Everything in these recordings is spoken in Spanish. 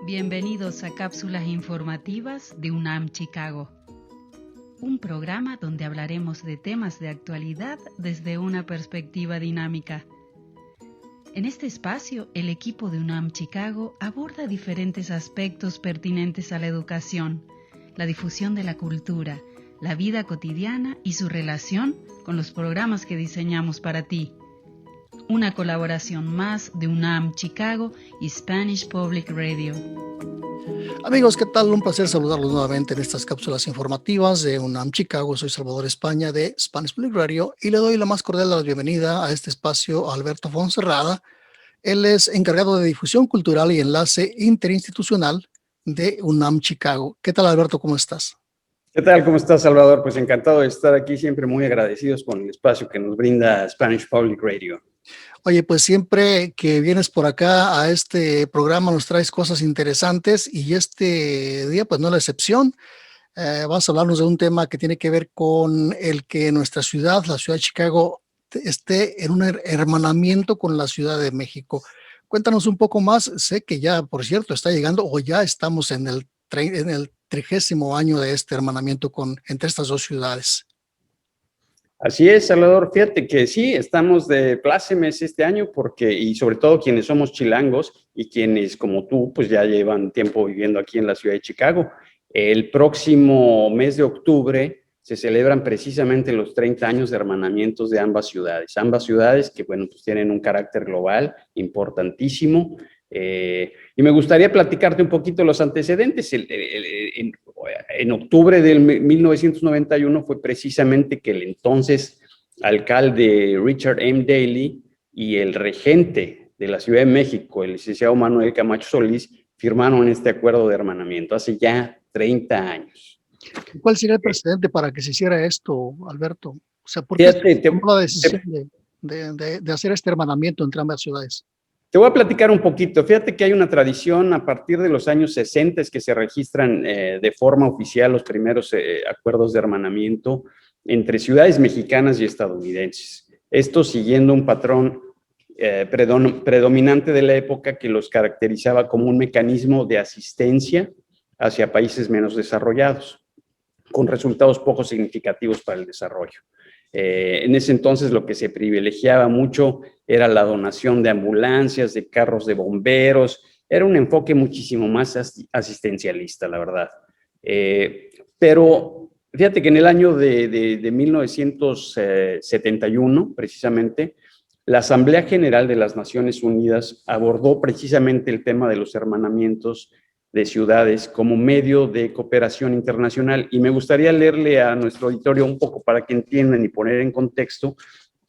Bienvenidos a Cápsulas Informativas de UNAM Chicago, un programa donde hablaremos de temas de actualidad desde una perspectiva dinámica. En este espacio, el equipo de UNAM Chicago aborda diferentes aspectos pertinentes a la educación, la difusión de la cultura, la vida cotidiana y su relación con los programas que diseñamos para ti. Una colaboración más de UNAM Chicago y Spanish Public Radio. Amigos, ¿qué tal? Un placer saludarlos nuevamente en estas cápsulas informativas de UNAM Chicago. Soy Salvador España de Spanish Public Radio y le doy la más cordial de la bienvenida a este espacio a Alberto Fonserrada. Él es encargado de difusión cultural y enlace interinstitucional de UNAM Chicago. ¿Qué tal, Alberto? ¿Cómo estás? ¿Qué tal? ¿Cómo estás, Salvador? Pues encantado de estar aquí, siempre muy agradecidos con el espacio que nos brinda Spanish Public Radio. Oye, pues siempre que vienes por acá a este programa nos traes cosas interesantes y este día pues no es la excepción. Vas a hablarnos de un tema que tiene que ver con el que nuestra ciudad, la ciudad de Chicago, esté en un hermanamiento con la Ciudad de México. Cuéntanos un poco más. Sé que ya, por cierto, está llegando o ya estamos en el 30º año de este hermanamiento entre estas dos ciudades. Así es, Salvador. Fíjate que sí, estamos de plácemes este año y sobre todo quienes somos chilangos y quienes como tú pues ya llevan tiempo viviendo aquí en la ciudad de Chicago. El próximo mes de octubre se celebran precisamente los 30 años de hermanamientos de ambas ciudades que bueno, pues tienen un carácter global importantísimo. Y me gustaría platicarte un poquito los antecedentes. En octubre del 1991 fue precisamente que el entonces alcalde Richard M. Daley y el regente de la Ciudad de México, el licenciado Manuel Camacho Solís, firmaron este acuerdo de hermanamiento hace ya 30 años. ¿Cuál sería el precedente para que se hiciera esto, Alberto? O sea, ¿por qué se tomó la decisión de hacer este hermanamiento entre ambas ciudades? Te voy a platicar un poquito. Fíjate que hay una tradición a partir de los años 60 que se registran de forma oficial los primeros acuerdos de hermanamiento entre ciudades mexicanas y estadounidenses. Esto siguiendo un patrón predominante de la época que los caracterizaba como un mecanismo de asistencia hacia países menos desarrollados, con resultados poco significativos para el desarrollo. En ese entonces lo que se privilegiaba mucho era la donación de ambulancias, de carros de bomberos. Era un enfoque muchísimo más asistencialista, la verdad. Pero fíjate que en el año de 1971, precisamente, la Asamblea General de las Naciones Unidas abordó precisamente el tema de los hermanamientos de ciudades como medio de cooperación internacional. Y me gustaría leerle a nuestro auditorio un poco para que entiendan y poner en contexto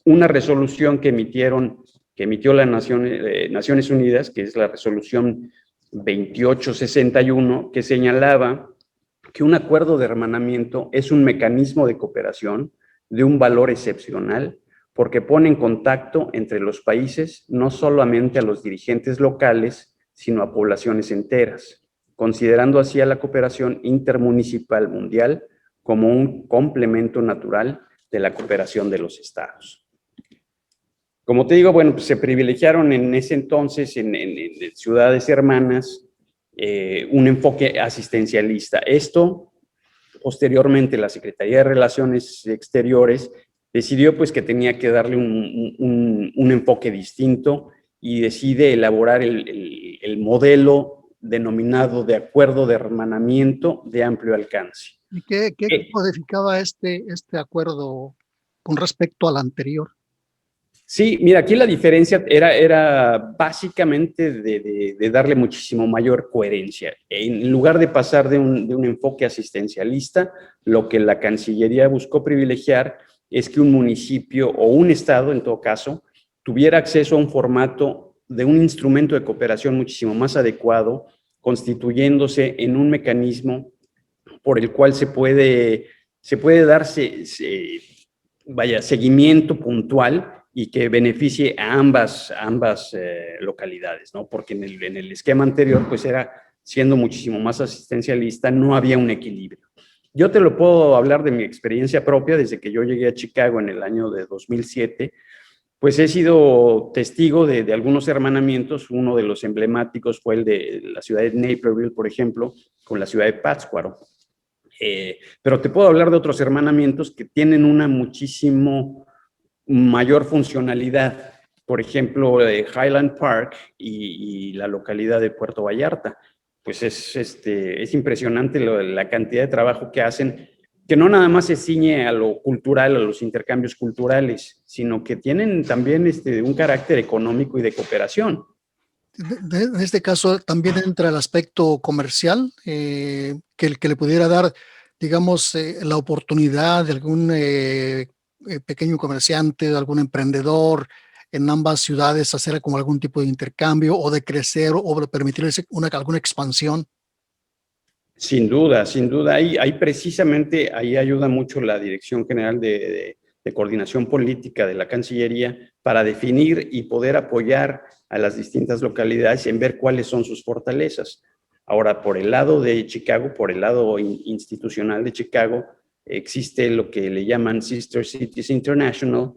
una resolución que emitió la Naciones Unidas, que es la resolución 2861, que señalaba que un acuerdo de hermanamiento es un mecanismo de cooperación de un valor excepcional porque pone en contacto entre los países no solamente a los dirigentes locales, sino a poblaciones enteras, considerando así a la cooperación intermunicipal mundial como un complemento natural de la cooperación de los estados. Como te digo, bueno, pues se privilegiaron en ese entonces en ciudades hermanas un enfoque asistencialista. Esto, posteriormente, la Secretaría de Relaciones Exteriores decidió pues que tenía que darle un enfoque distinto y decide elaborar el modelo denominado de acuerdo de hermanamiento de amplio alcance. ¿Y qué codificaba este acuerdo con respecto al anterior? Sí, mira, aquí la diferencia era básicamente de darle muchísimo mayor coherencia. En lugar de pasar de un enfoque asistencialista, lo que la Cancillería buscó privilegiar es que un municipio o un estado, en todo caso, tuviera acceso a un formato de un instrumento de cooperación muchísimo más adecuado, constituyéndose en un mecanismo por el cual se puede darse seguimiento puntual y que beneficie a ambas localidades, ¿no? Porque en el esquema anterior, pues era siendo muchísimo más asistencialista, no había un equilibrio. Yo te lo puedo hablar de mi experiencia propia desde que yo llegué a Chicago en el año de 2007. Pues he sido testigo de algunos hermanamientos. Uno de los emblemáticos fue el de la ciudad de Naperville, por ejemplo, con la ciudad de Pátzcuaro. Pero te puedo hablar de otros hermanamientos que tienen una muchísimo mayor funcionalidad. Por ejemplo, Highland Park y la localidad de Puerto Vallarta. Pues es impresionante la cantidad de trabajo que hacen, que no nada más se ciñe a lo cultural, a los intercambios culturales, sino que tienen también un carácter económico y de cooperación. En este caso también entra el aspecto comercial, que le pudiera dar, digamos, la oportunidad de algún pequeño comerciante, de algún emprendedor en ambas ciudades hacer como algún tipo de intercambio o de crecer o permitirles alguna expansión. Sin duda, sin duda. Ahí precisamente, ahí ayuda mucho la Dirección General de Coordinación Política de la Cancillería para definir y poder apoyar a las distintas localidades en ver cuáles son sus fortalezas. Ahora, por el lado de Chicago, por el lado institucional de Chicago, existe lo que le llaman Sister Cities International,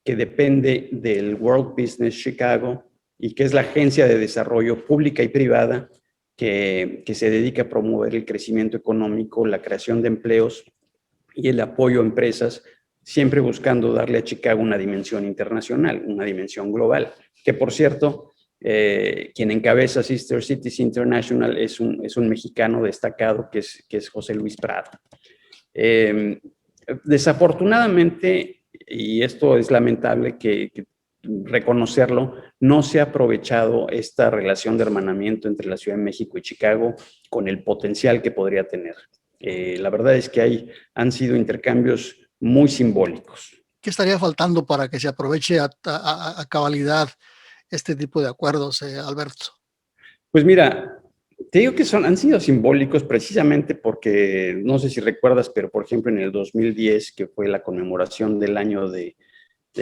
que depende del World Business Chicago y que es la agencia de desarrollo pública y privada que se dedica a promover el crecimiento económico, la creación de empleos y el apoyo a empresas, siempre buscando darle a Chicago una dimensión internacional, una dimensión global. Que, por cierto, quien encabeza Sister Cities International es un mexicano destacado que es José Luis Prado. Desafortunadamente, y esto es lamentable que reconocerlo, no se ha aprovechado esta relación de hermanamiento entre la Ciudad de México y Chicago con el potencial que podría tener. La verdad es que han sido intercambios muy simbólicos. ¿Qué estaría faltando para que se aproveche a cabalidad este tipo de acuerdos, Alberto? Pues mira, te digo que han sido simbólicos precisamente porque, no sé si recuerdas, pero por ejemplo en el 2010, que fue la conmemoración del año de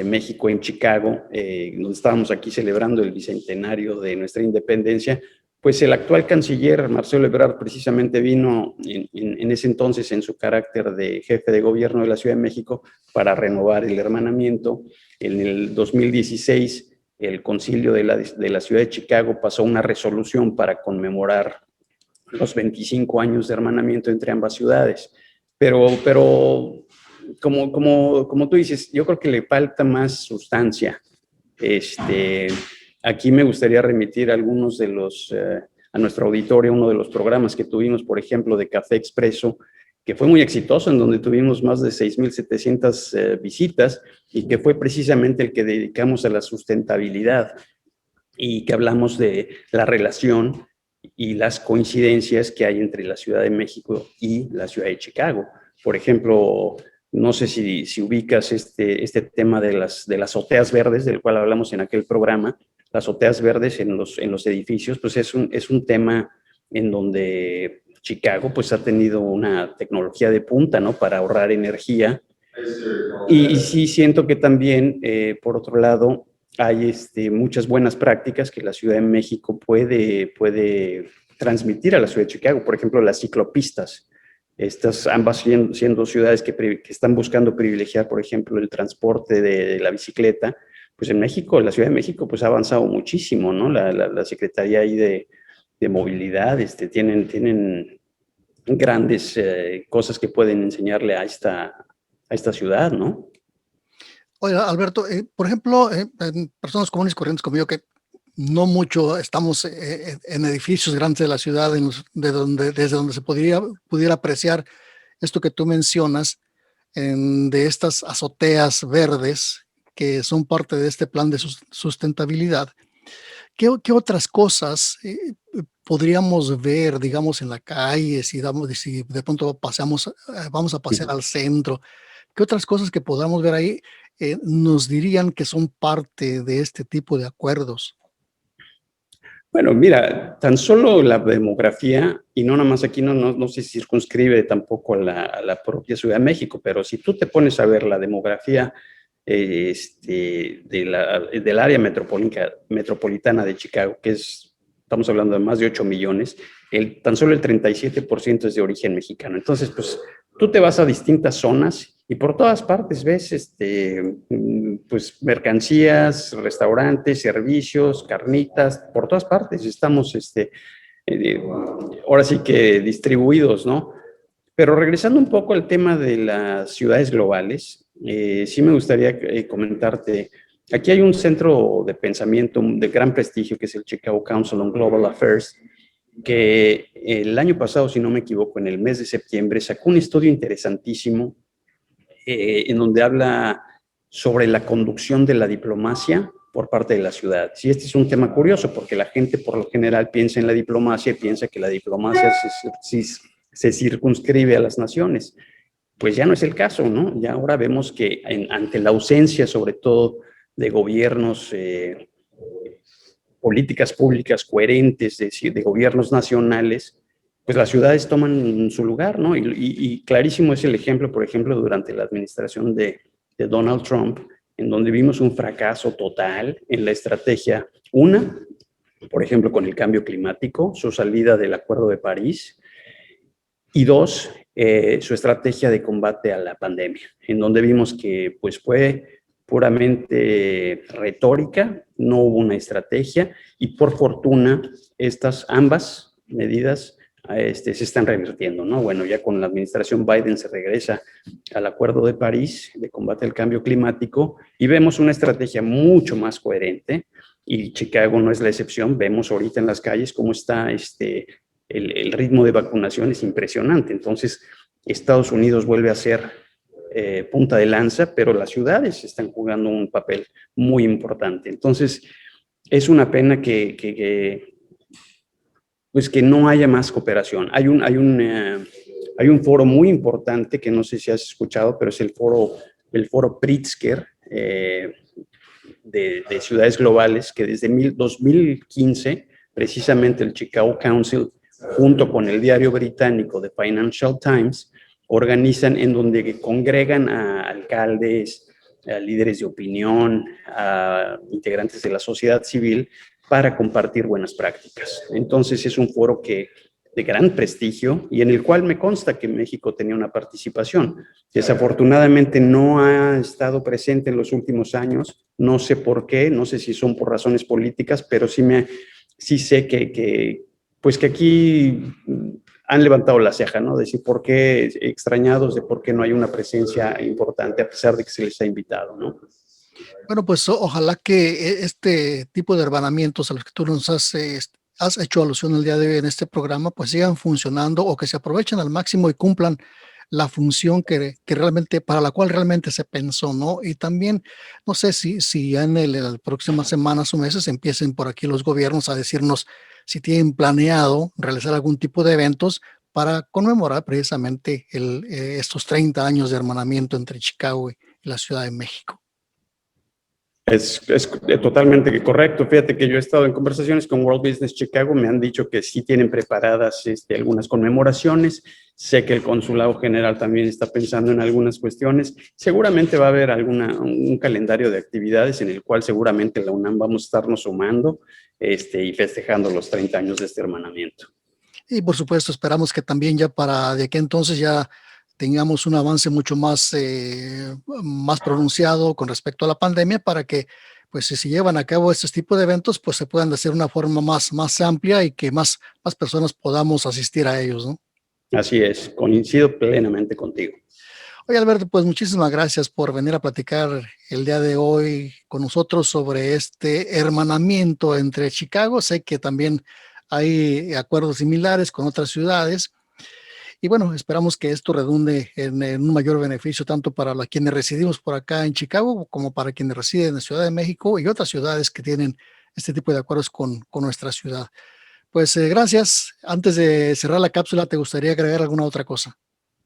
México en Chicago, donde estábamos aquí celebrando el bicentenario de nuestra independencia, pues el actual canciller Marcelo Ebrard precisamente vino en ese entonces en su carácter de jefe de gobierno de la Ciudad de México para renovar el hermanamiento. En el 2016, el concilio de la Ciudad de Chicago pasó una resolución para conmemorar los 25 años de hermanamiento entre ambas ciudades. Pero como tú dices, yo creo que le falta más sustancia. Aquí me gustaría remitir a algunos a nuestro auditorio, uno de los programas que tuvimos, por ejemplo, de Café Expreso, que fue muy exitoso, en donde tuvimos más de 6,700 visitas y que fue precisamente el que dedicamos a la sustentabilidad y que hablamos de la relación y las coincidencias que hay entre la Ciudad de México y la Ciudad de Chicago. Por ejemplo, no sé si ubicas este tema de las azoteas verdes, del cual hablamos en aquel programa. Las azoteas verdes en los edificios, pues es un tema en donde Chicago pues ha tenido una tecnología de punta, ¿no? Para ahorrar energía. Y sí siento que también, por otro lado, hay muchas buenas prácticas que la Ciudad de México puede transmitir a la Ciudad de Chicago. Por ejemplo, las ciclopistas. Estas ambas siendo ciudades que están buscando privilegiar, por ejemplo, el transporte de la bicicleta. Pues en México, la Ciudad de México, pues ha avanzado muchísimo, ¿no? La Secretaría ahí de Movilidad, tienen grandes cosas que pueden enseñarle a esta ciudad, ¿no? Oye, Alberto, por ejemplo, personas comunes y corrientes como yo, que no mucho estamos en edificios grandes de la ciudad, desde donde se pudiera apreciar esto que tú mencionas, de estas azoteas verdes que son parte de este plan de sustentabilidad. ¿Qué otras cosas podríamos ver, digamos, en la calle, si de pronto vamos a pasear al centro? ¿Qué otras cosas que podamos ver ahí nos dirían que son parte de este tipo de acuerdos? Bueno, mira, tan solo la demografía, y no nada más aquí no se circunscribe tampoco a la propia Ciudad de México, pero si tú te pones a ver la demografía del área metropolitana de Chicago, estamos hablando de más de 8 millones, tan solo el 37% es de origen mexicano. Entonces, pues tú te vas a distintas zonas y por todas partes ves pues mercancías, restaurantes, servicios, carnitas, por todas partes estamos ahora sí que distribuidos, ¿no? Pero regresando un poco al tema de las ciudades globales, sí me gustaría comentarte, aquí hay un centro de pensamiento de gran prestigio que es el Chicago Council on Global Affairs, que el año pasado, si no me equivoco, en el mes de septiembre, sacó un estudio interesantísimo en donde habla sobre la conducción de la diplomacia por parte de la ciudad. Sí, este es un tema curioso porque la gente por lo general piensa en la diplomacia y piensa que la diplomacia se circunscribe a las naciones. Pues ya no es el caso, ¿no? Ya ahora vemos que ante la ausencia, sobre todo, de gobiernos, políticas públicas coherentes, de gobiernos nacionales, pues las ciudades toman su lugar, ¿no? Y clarísimo es el ejemplo, por ejemplo, durante la administración de Donald Trump, en donde vimos un fracaso total en la estrategia, una, por ejemplo, con el cambio climático, su salida del Acuerdo de París, y dos, su estrategia de combate a la pandemia, en donde vimos que pues fue puramente retórica, no hubo una estrategia y por fortuna estas ambas medidas se están revirtiendo, ¿no? Bueno, ya con la administración Biden se regresa al Acuerdo de París de combate al cambio climático y vemos una estrategia mucho más coherente y Chicago no es la excepción. Vemos ahorita en las calles cómo está el ritmo de vacunación es impresionante. Entonces, Estados Unidos vuelve a ser punta de lanza, pero las ciudades están jugando un papel muy importante. Entonces, es una pena pues que no haya más cooperación. Hay un foro muy importante que no sé si has escuchado, pero es el foro Pritzker de ciudades globales, que desde 2015, precisamente el Chicago Council, junto con el diario británico The Financial Times, organizan en donde congregan a alcaldes, a líderes de opinión, a integrantes de la sociedad civil para compartir buenas prácticas. Entonces es un foro de gran prestigio y en el cual me consta que México tenía una participación. Desafortunadamente no ha estado presente en los últimos años, no sé por qué, no sé si son por razones políticas, pero sí sé pues que aquí han levantado la ceja, ¿no? De decir por qué extrañados, de por qué no hay una presencia importante a pesar de que se les ha invitado, ¿no? Bueno, pues ojalá que este tipo de hermanamientos a los que tú nos has hecho alusión el día de hoy en este programa, pues sigan funcionando o que se aprovechen al máximo y cumplan la función que realmente, para la cual realmente se pensó, ¿no? Y también, no sé si ya en las próximas semanas o meses empiecen por aquí los gobiernos a decirnos si tienen planeado realizar algún tipo de eventos para conmemorar precisamente estos 30 años de hermanamiento entre Chicago y la Ciudad de México. Es totalmente correcto. Fíjate que yo he estado en conversaciones con World Business Chicago, me han dicho que sí tienen preparadas algunas conmemoraciones. Sé que el Consulado General también está pensando en algunas cuestiones. Seguramente va a haber un calendario de actividades en el cual seguramente la UNAM vamos a estarnos sumando y festejando los 30 años de este hermanamiento. Y por supuesto, esperamos que también ya para de aquí entonces ya tengamos un avance mucho más pronunciado con respecto a la pandemia para que, pues, si se llevan a cabo estos tipos de eventos, pues se puedan hacer de una forma más amplia y que más personas podamos asistir a ellos, ¿no? Así es, coincido plenamente contigo. Oye, Alberto, pues muchísimas gracias por venir a platicar el día de hoy con nosotros sobre este hermanamiento entre Chicago. Sé que también hay acuerdos similares con otras ciudades. Y bueno, esperamos que esto redunde en un mayor beneficio tanto para quienes residimos por acá en Chicago como para quienes residen en la Ciudad de México y otras ciudades que tienen este tipo de acuerdos con nuestra ciudad. Pues gracias. Antes de cerrar la cápsula, ¿te gustaría agregar alguna otra cosa?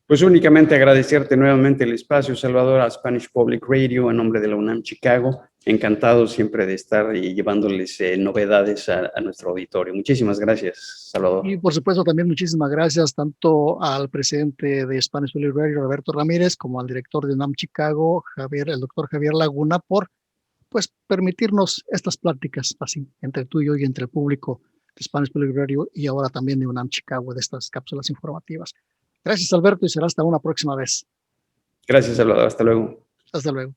Pues únicamente agradecerte nuevamente el espacio, Salvador, a Spanish Public Radio, en nombre de la UNAM Chicago. Encantado siempre de estar y llevándoles novedades a nuestro auditorio. Muchísimas gracias, Salvador. Y por supuesto también muchísimas gracias tanto al presidente de Spanish Public Radio, Roberto Ramírez, como al director de UNAM Chicago, el doctor Javier Laguna, por pues permitirnos estas pláticas así entre tú y yo y entre el público de Spanish Public Radio y ahora también de UNAM Chicago de estas cápsulas informativas. Gracias, Alberto, y será hasta una próxima vez. Gracias, Salvador. Hasta luego. Hasta luego.